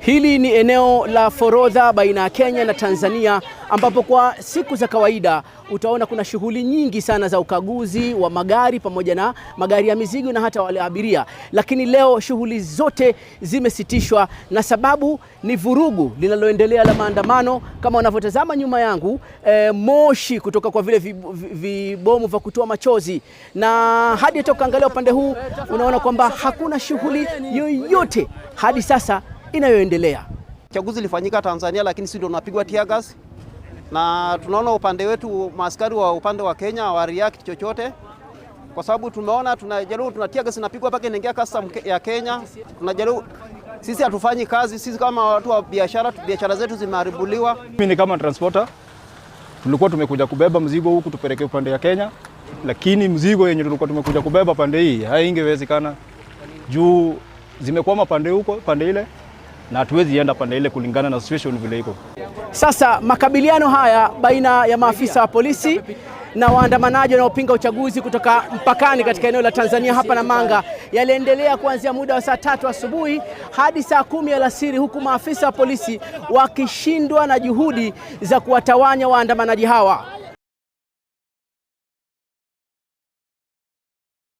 Hili ni eneo la forodha baina ya Kenya na Tanzania, ambapo kwa siku za kawaida utaona kuna shughuli nyingi sana za ukaguzi wa magari pamoja na magari ya mizigo na hata wale abiria. Lakini leo shughuli zote zimesitishwa na sababu ni vurugu linaloendelea la maandamano. Kama unavyotazama nyuma yangu, moshi kutoka kwa vile vibomu vya kutoa machozi, na hadi toka angalia upande huu unaona kwamba hakuna shughuli yoyote hadi sasa inayoendelea. Chaguzi ilifanyika Tanzania, lakini sisi ndio tunapigwa tear gas, na tunaona upande wetu maaskari wa upande wa Kenya wa react chochote, kwa sababu tumeona tuna tear gas inapigwa paka inaingia custom ya Kenya. Tunajaribu, sisi hatufanyi kazi, sisi kama watu wa biashara zetu zimeharibuliwa. Mimi ni kama transporter, tulikuwa tumekuja kubeba mzigo huku tupeleke upande ya Kenya, lakini mzigo yenye tulikuwa tumekuja kubeba pande hii haingewezekana juu zimekwama pande huko pande ile, na hatuwezi enda pande ile kulingana na situation vile iko. Sasa makabiliano haya baina ya maafisa wa polisi na waandamanaji wanaopinga uchaguzi kutoka mpakani katika eneo la Tanzania hapa Namanga yaliendelea kuanzia muda wa saa 3 asubuhi hadi saa 10 alasiri, huku maafisa wa polisi wakishindwa na juhudi za kuwatawanya waandamanaji hawa.